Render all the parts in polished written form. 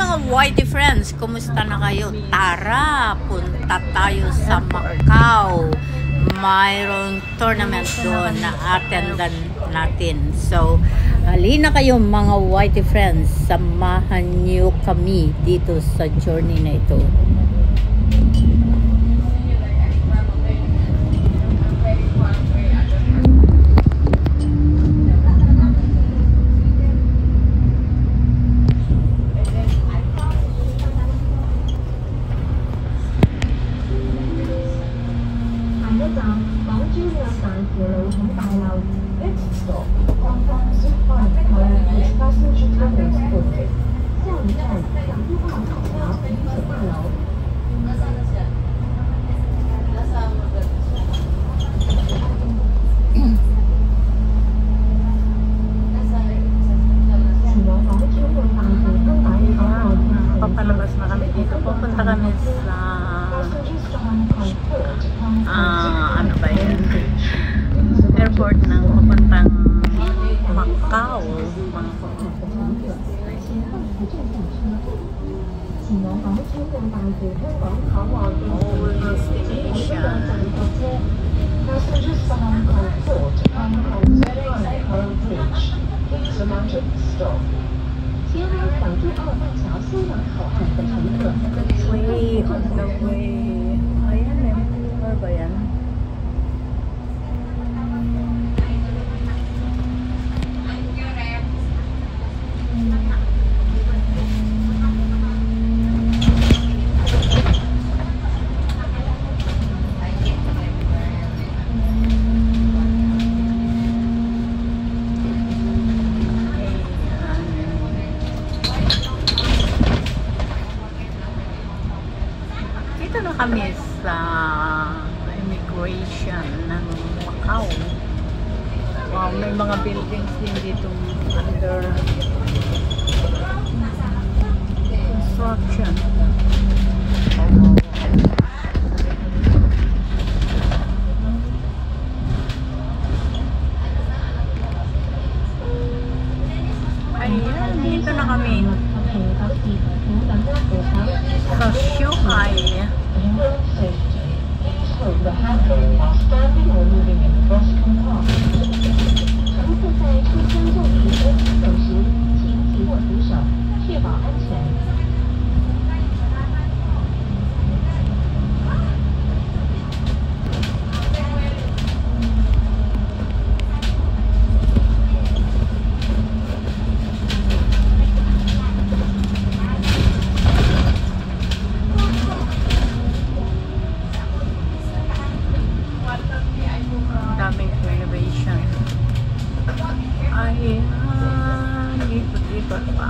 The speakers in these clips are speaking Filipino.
mga whitey friends, kumusta na kayo? Tara, punta tayo sa Macau. Mayroong tournament doon na attendan natin. So, halina kayo mga whitey friends, samahan niyo kami dito sa journey na ito. Papalabas na kami dito. Pupunta kami sa ano ba yun? Airport ng papuntang Macau. Almost destination. Way on the way. Ayan eh. Ano ba yan? Dito na kami sa immigration ng Macau. Wow, may mga buildings din dito under construction. Ayan, dito na kami sa Shanghai. Daming renovation. Ayan, ikot-ikot pa.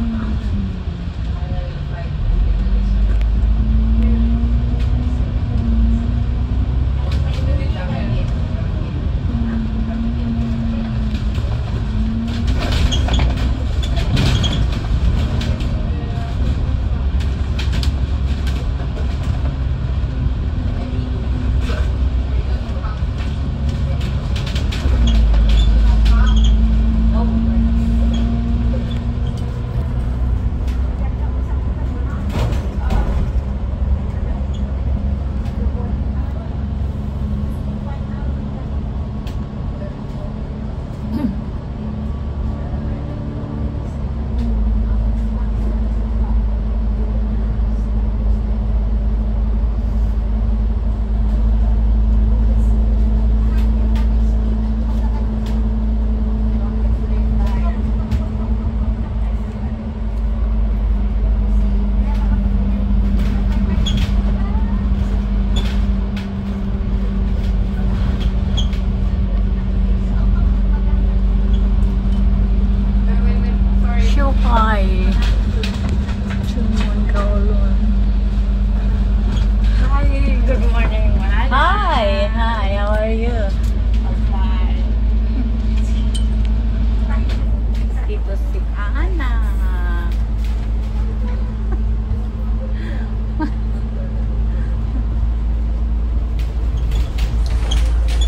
Hi. Hi, good morning. Hi, how are you? I'm fine. Dito si Ana.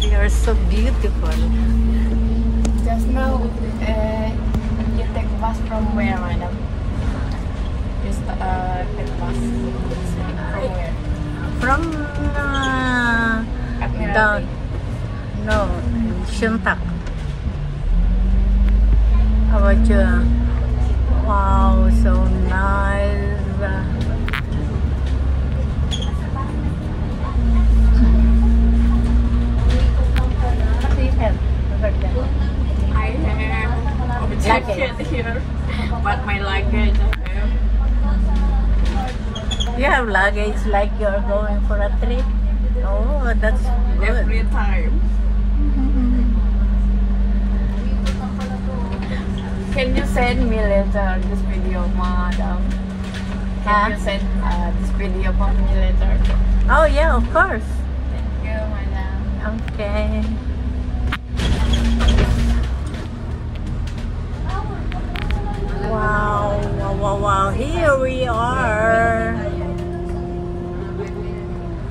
You are so beautiful. Just now, you take bus from where, madam? Just pet bus. From where? From down. No, Shuntak. How about you? Wow, so nice. What do you have? I have a jacket here, but my luggage I have. You have luggage like you're going for a trip? Oh, that's good. Every time. Can you send me later this video, madam? Can you send this video for me later? Oh yeah, of course. Thank you, madam. Okay. Wow, wow, wow, wow. Here we are.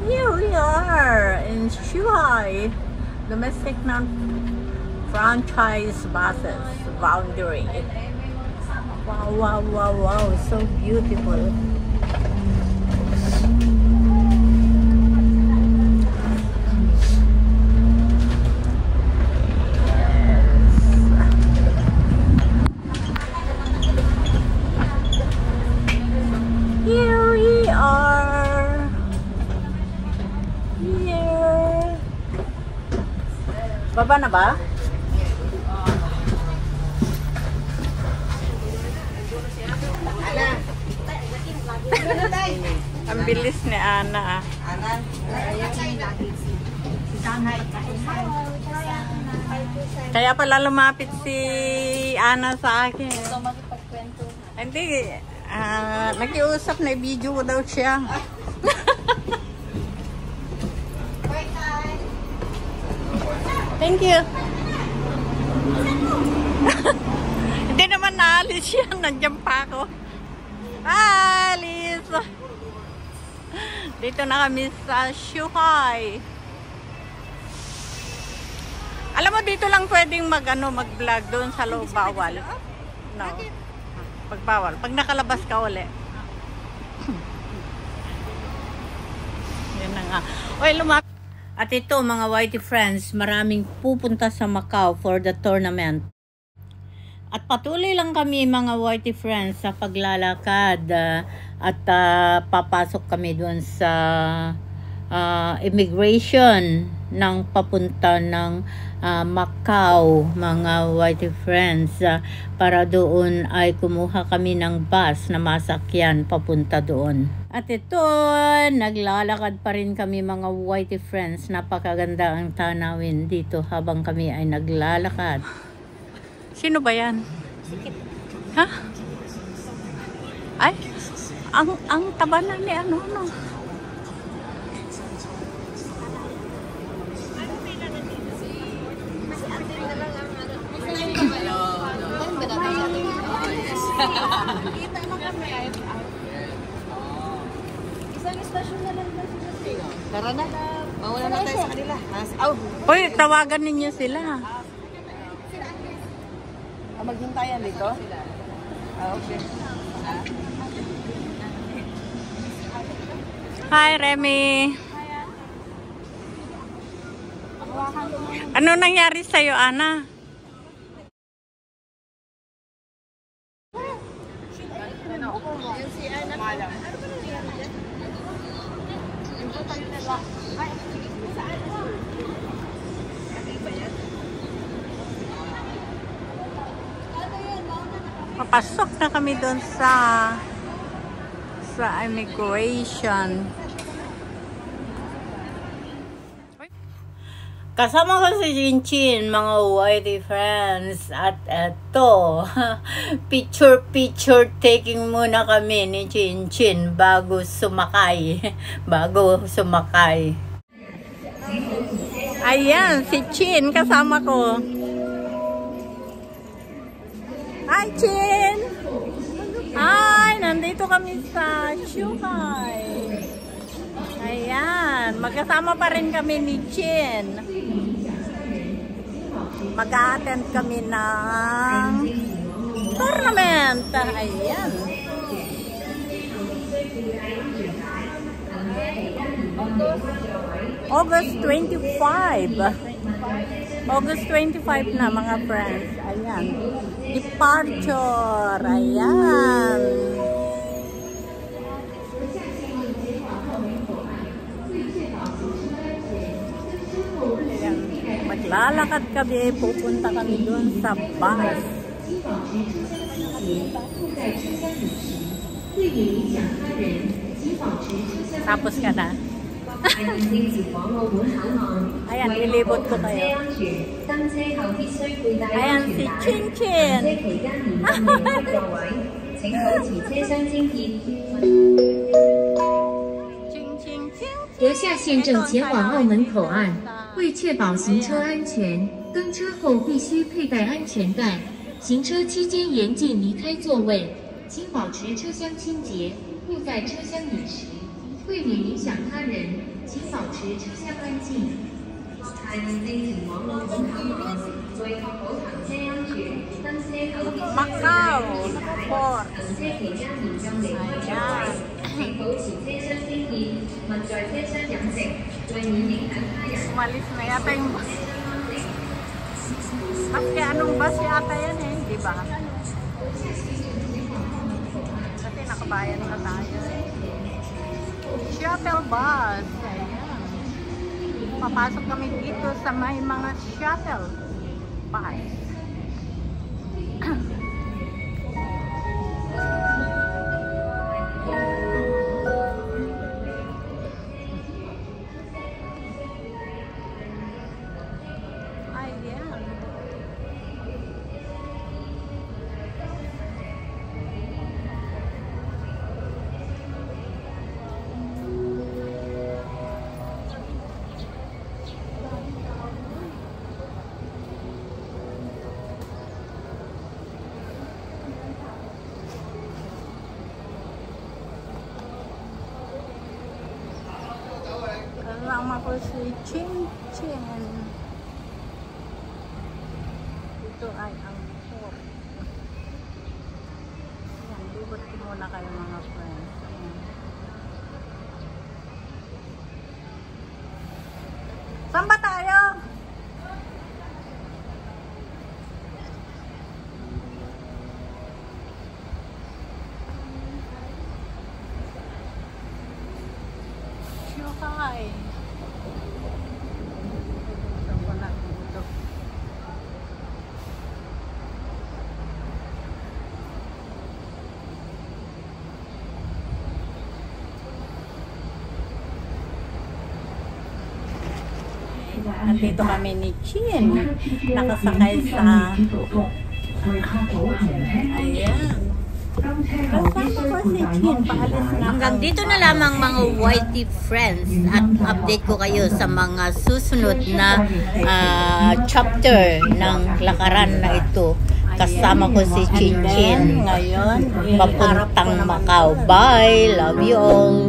Here we are in Shuhai, domestic non-franchise buses boundary. Wow, wow, wow, wow. So beautiful. Here we are. Here. Baba na ba? Ang bilis ni Ana. Kaya pala lumapit si Ana sa akin. Hindi. Nakiusap na i-video ko daw siya. Thank you. Hindi naman naalis siya. Nandiyan pa ako. Alis! Dito na kami sa Shuhai. Alam mo, dito lang pwedeng mag-vlog doon sa loob. Bawal. No. Pagbawal. Pag nakalabas ka uli. Yan na nga. Oy, lumapit. At ito, mga Whitey friends, maraming pupunta sa Macau for the tournament. At patuloy lang kami, mga Whitey friends, sa paglalakad. At papasok kami doon sa immigration ng papunta ng Macau, mga Whitey friends, para doon ay kumuha kami ng bus na masakyan papunta doon. At ito, naglalakad pa rin kami, mga Whitey friends. Napakaganda ang tanawin dito habang kami ay naglalakad. Sino ba yan? Ha? Ay, ang taba na ni ano. Isang istasyon na lang. Tara na. Mawala na tayo sa kanila. Uy, tawagan ninyo sila. Maghintayan dito? Okay. Hi, Remy. Ano nangyari sa'yo, Ana? Papasok na kami doon sa immigration. Kasama ko si Chinchin, mga Whitey friends. At eto, picture taking muna kami ni Chinchin bago sumakay. Ayan, si Chin kasama ko. Hi, Chin! Hi! Nandito kami sa Shuhai. Ayan, magkasama pa rin kami ni Chin. Mag-a-attend kami ng tournament. Ayan. August 25. August 25 na mga friends. Ayan. Departure. Ayan. Ayan. Maglalakad kami. Pupunta kami doon sa bus. Tapos ka na. Ayan, ilibot ko kayo. Ayan si Chin Chin. 阁下现正前往澳门口岸，为确保行车安全，登车后必须佩戴安全带。行车期间严禁离开座位，请保持车厢清洁，勿在车厢饮食。为免影響他人，請保持車廂安靜。係正前往澳門口岸，為確保行車安全，登車後必須佩戴安全帶。行車期間嚴禁離開座位，請保持車廂清潔，勿在車廂飲食，為免影響他人。 Umalis na yata yung bus. Kasi anong bus yata yan eh, di ba? Kasi nakabayan na tayo eh. Shuttle bus. Ayan. Papasok kami dito sa may mga shuttle bus. Ayan. Kasama ko si Chin Chin. Ito ay ang port. Ayan, libot ko muna kayo mga friends. Ayan. Saan ba tayo? Hi. Nandito kami ni Chin. Nakasakay sa... Ayan. Hanggang dito na lamang mga YT friends at update ko kayo sa mga susunod na chapter ng lakaran na ito. Kasama ko si Chin Chin ngayon papuntang Macau. Bye! Love you all!